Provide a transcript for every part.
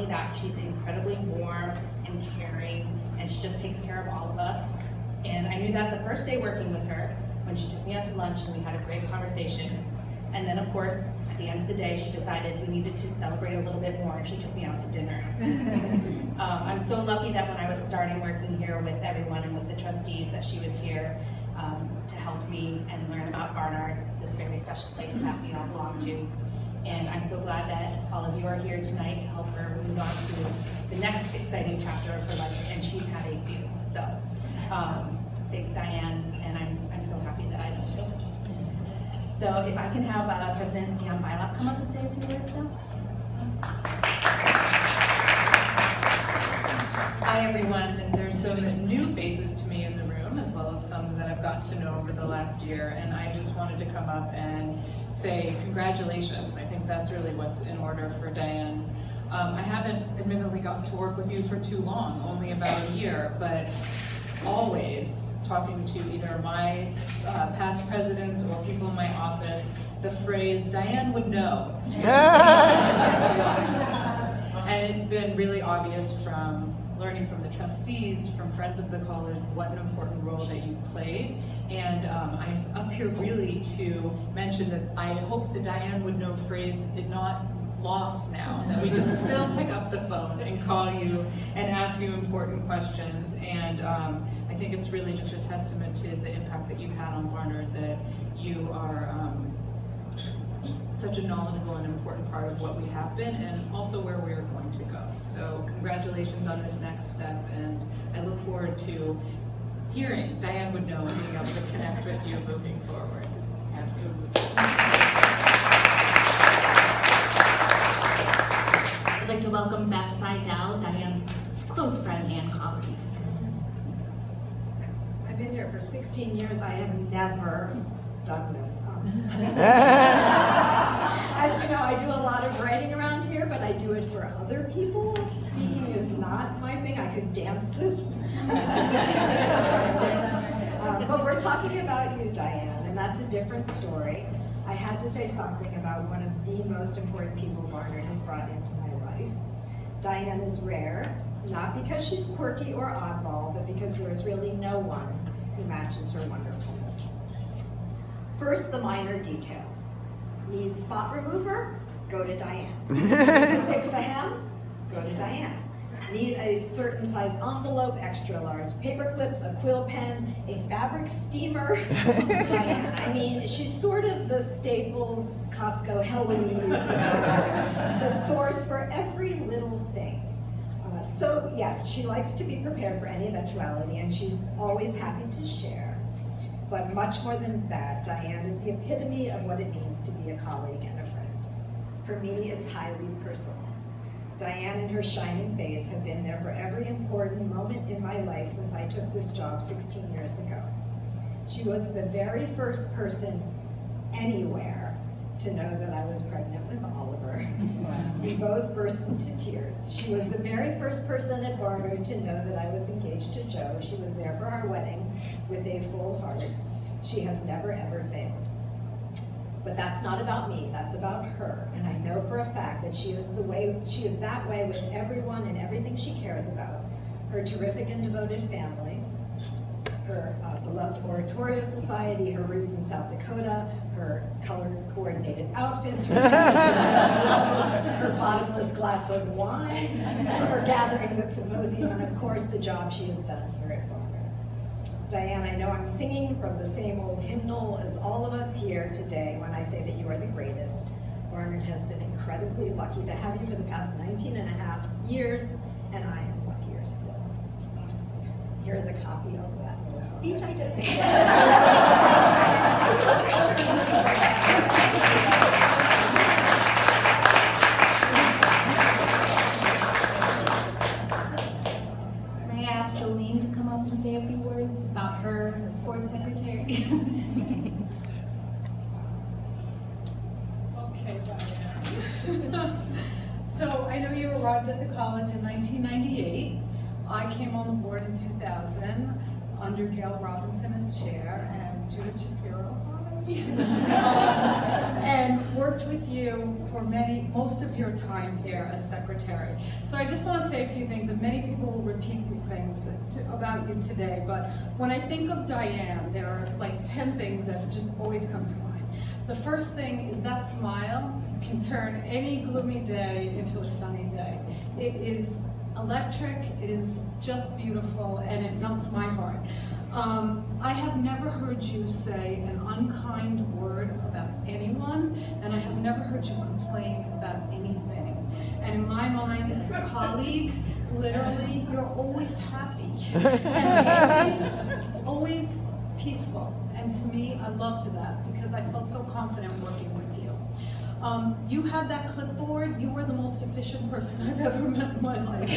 that she's incredibly warm and caring, and she just takes care of all of us. And I knew that the first day working with her, when she took me out to lunch and we had a great conversation. And then of course, at the end of the day, she decided we needed to celebrate a little bit more, and she took me out to dinner. I'm so lucky that when I was starting working here with everyone and with the trustees, that she was here to help me and learn about Barnard, this very special place that we all belong to. And I'm so glad that all of you are here tonight to help her move on to the next exciting chapter of her life, and she's had a few. So thanks, DiAnn, and I'm so happy that I know you. So if I can have President DiAnn come up and say a few words now. Hi everyone, there's some new faces to me in the room, as well as some that I've gotten to know over the last year, and I just wanted to come up and say congratulations. I think that's really what's in order for DiAnn. I haven't admittedly gotten to work with you for too long, only about a year, but always talking to either my past presidents or people in my office, the phrase, DiAnn would know. And it's been really obvious from learning from the trustees, from friends of the college, what an important role that you played. And I'm up here really to mention that I hope the DiAnn would know phrase is not lost now, that we can still pick up the phone and call you and ask you important questions. And I think it's really just a testament to the impact that you've had on Barnard, that you are such a knowledgeable and important part of what we have been, and also where we are going to go. So congratulations on this next step, and I look forward to hearing DiAnn would know and being able to connect with you moving forward. Absolutely. I'd like to welcome Beth Seidel, DiAnn's close friend and colleague. I've been here for 16 years. I have never done this. As you know, I do a lot of writing around here, but I do it for other people. Speaking is not my thing. I could dance this. But we're talking about you, DiAnn, and that's a different story. I had to say something about one of the most important people Barnard has brought into my life. DiAnn is rare, not because she's quirky or oddball, but because there is really no one who matches her wonderfulness. First, the minor details. Need spot remover? Go to DiAnn. Need to fix a hem? Go to DiAnn. Need a certain size envelope, extra large paper clips, a quill pen, a fabric steamer? DiAnn. I mean, she's sort of the Staples, Costco, Heloise, the source for every little thing. So yes, she likes to be prepared for any eventuality, and she's always happy to share. But much more than that, DiAnn is the epitome of what it means to be a colleague and a friend. For me, it's highly personal. DiAnn and her shining face have been there for every important moment in my life since I took this job 16 years ago. She was the very first person anywhere to know that I was pregnant with Oliver. We both burst into tears. She was the very first person at Barnard to know that I was engaged to Joe. She was there for our wedding with a full heart. She has never, ever failed. But that's not about me, that's about her. And I know for a fact that she is that way with everyone and everything she cares about. Her terrific and devoted family, her beloved Oratorio Society, her roots in South Dakota, her color-coordinated outfits, her bottomless glass of wine, her gatherings at Symposium, and of course the job she has done here at Barnard. DiAnn, I know I'm singing from the same old hymnal as all of us here today when I say that you are the greatest. Barnard has been incredibly lucky to have you for the past 19 and a half years, and I am luckier still. Here's a copy of that little speech I just made. May I ask Jolene to come up and say a few words about her board secretary? Okay, DiAnn. So I know you arrived at the college in 1998. I came on the board in 2000 under Gail Robinson as chair and Judith Shapiro and worked with you for most of your time here as secretary. So I just want to say a few things, and many people will repeat these things about you today, but when I think of DiAnn, there are like 10 things that just always come to mind. The first thing is that smile can turn any gloomy day into a sunny day. It is electric, it is just beautiful, and it melts my heart. I have never heard you say an unkind word about anyone, and I have never heard you complain about anything. And in my mind, as a colleague, literally, you're always happy, and always peaceful. And to me, I loved that because I felt so confident working with you. You had that clipboard. You were the most efficient person I've ever met in my life.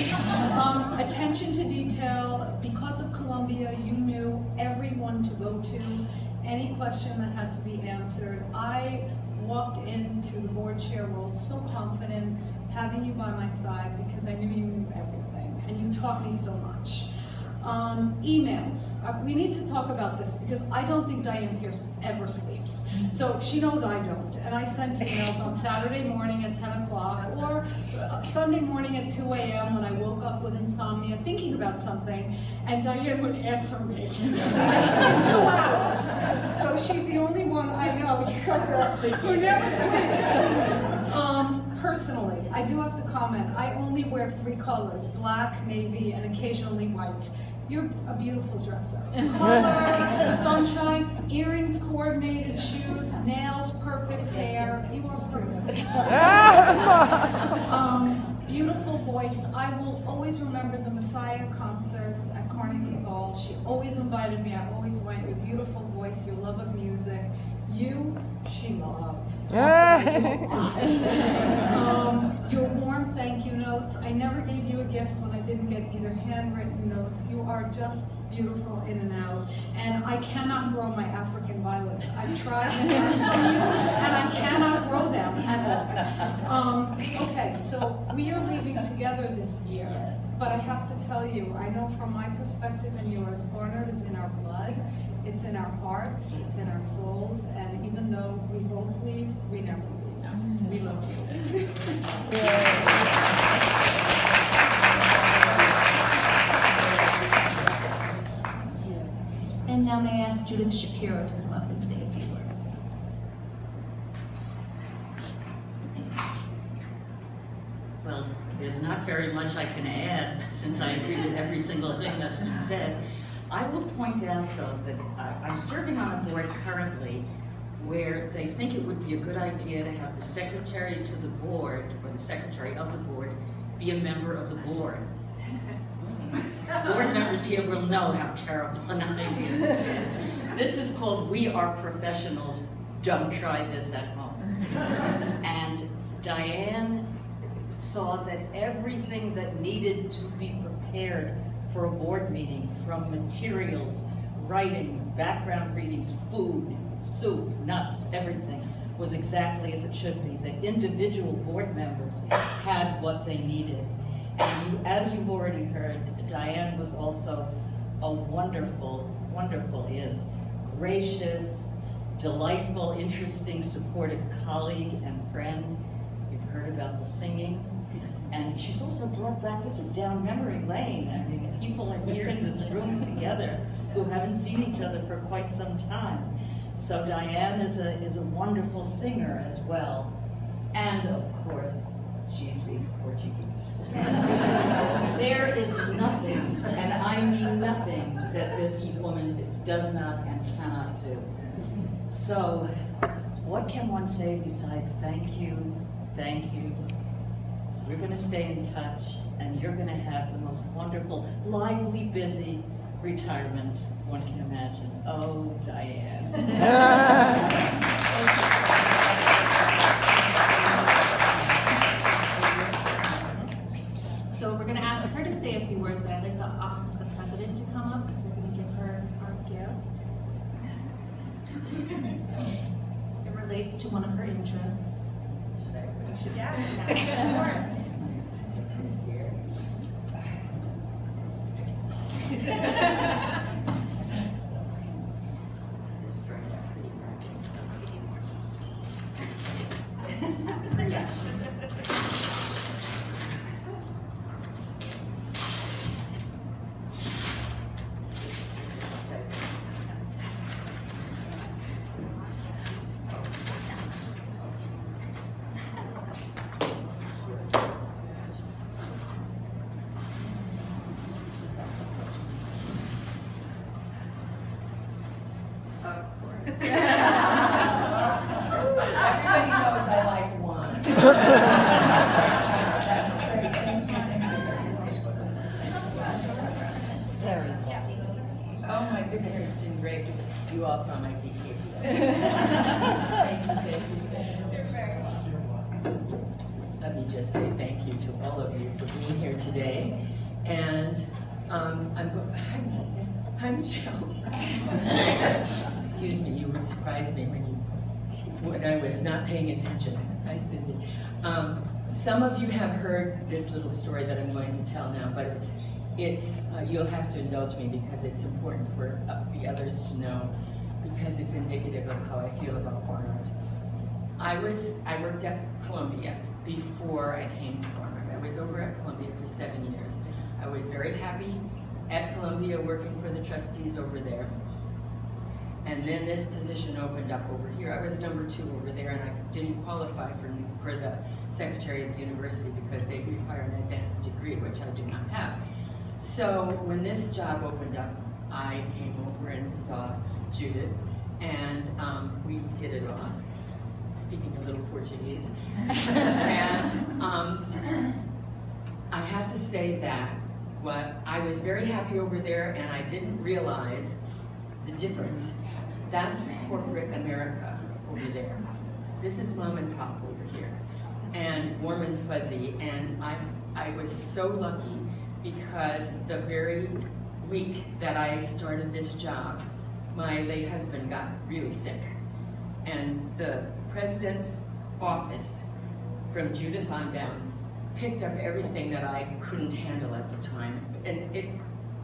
Attention to detail. Because of Columbia, you knew everyone to go to, any question that had to be answered. I walked into the board chair role so confident, having you by my side because I knew you knew everything, and you taught me so much. Emails. We need to talk about this because I don't think DiAnn Pierce ever sleeps. So she knows I don't. And I sent emails on Saturday morning at 10 o'clock or Sunday morning at 2 a.m. when I woke up with insomnia thinking about something, and DiAnn would answer me. I spent 2 hours. So she's the only one I know who never sleeps. Personally, I do have to comment, I only wear 3 colors, black, navy, and occasionally white. You're a beautiful dresser. Color, sunshine, earrings coordinated, shoes, nails, perfect hair. You are perfect. Beautiful voice. I will always remember the Messiah concerts at Carnegie Hall. She always invited me. I always went. Your beautiful voice, your love of music. You, she loves. Your warm thank you notes. I never gave you a gift when I didn't get either handwritten notes. You are just beautiful in and out. And I cannot grow my African violets. I've tried to learn from you, and I cannot grow them at all. Okay, so we are leaving together this year. But I have to tell you, I know from my perspective and yours, Barnard is in our blood, it's in our hearts, it's in our souls, and even though we both leave, we never leave. We love you. And now may I ask Judith Shapiro to come up and say a few words. Well, there's not very much I can add since I agree with every single thing that's been said. I will point out, though, that I'm serving on a board currently where they think it would be a good idea to have the secretary to the board, or the secretary of the board, be a member of the board. Board members here will know how terrible an idea it is. This is called We Are Professionals, Don't Try This at Home. And DiAnn saw that everything that needed to be prepared for a board meeting, from materials, writings, background readings, food, soup, nuts, everything, was exactly as it should be. The individual board members had what they needed. And as you've already heard, DiAnn was also a wonderful, gracious, delightful, interesting, supportive colleague and friend. You've heard about the singing. And she's also brought back, this is down memory lane. I mean, people are here in this room together who haven't seen each other for quite some time. So DiAnn is a wonderful singer as well. And of course, she speaks Portuguese. There is nothing, and I mean nothing, that this woman does not and cannot do. So, what can one say besides thank you, thank you. We're going to stay in touch, and you're going to have the most wonderful, lively, busy retirement one can imagine. Oh, DiAnn. So we're going to ask her to say a few words, but I'd like the Office of the President to come up because we're going to give her our gift. It relates to one of her interests. You should, yeah. all saw my DK. Thank you, thank you, thank you. You're very welcome. Let me just say thank you to all of you for being here today. And I'm Joe. Excuse me, you surprised me when I was not paying attention. Hi, Cindy. Some of you have heard this little story that I'm going to tell now, but you'll have to indulge me because it's important for the others to know, because it's indicative of how I feel about Barnard. I worked at Columbia before I came to Barnard. I was over at Columbia for 7 years. I was very happy at Columbia working for the trustees over there. And then this position opened up over here. I was number 2 over there, and I didn't qualify for the secretary of the university because they require an advanced degree, which I do not have. So when this job opened up, I came over and saw Judith, and we hit it off, speaking a little Portuguese. And I have to say that I was very happy over there, and I didn't realize the difference. That's corporate America over there. This is mom and pop over here, and warm and fuzzy. And I was so lucky because the very week that I started this job, my late husband got really sick. And the president's office, from Judith on down, picked up everything that I couldn't handle at the time. And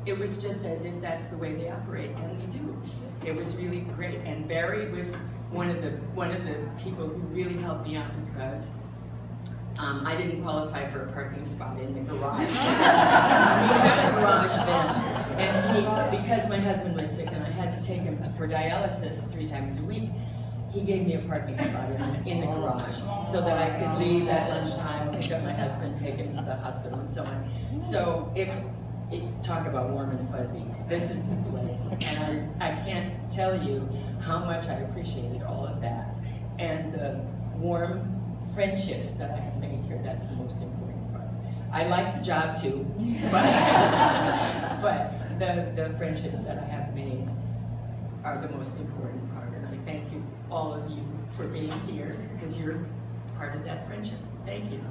it was just as if that's the way they operate, and they do. It was really great. And Barry was one of the people who really helped me out because I didn't qualify for a parking spot in the garage. We had a garage then, and because my husband was sick and I had to take him for dialysis 3 times a week, he gave me a parking spot in the garage so that I could leave at lunchtime, pick up my husband, take him to the hospital, and so on. So talk about warm and fuzzy. This is the place, and I can't tell you how much I appreciated all of that, and the warm friendships that I have made here. That's the most important part. I like the job too, but the friendships that I have made are the most important part, and I thank you, all of you, for being here, because you're part of that friendship. Thank you.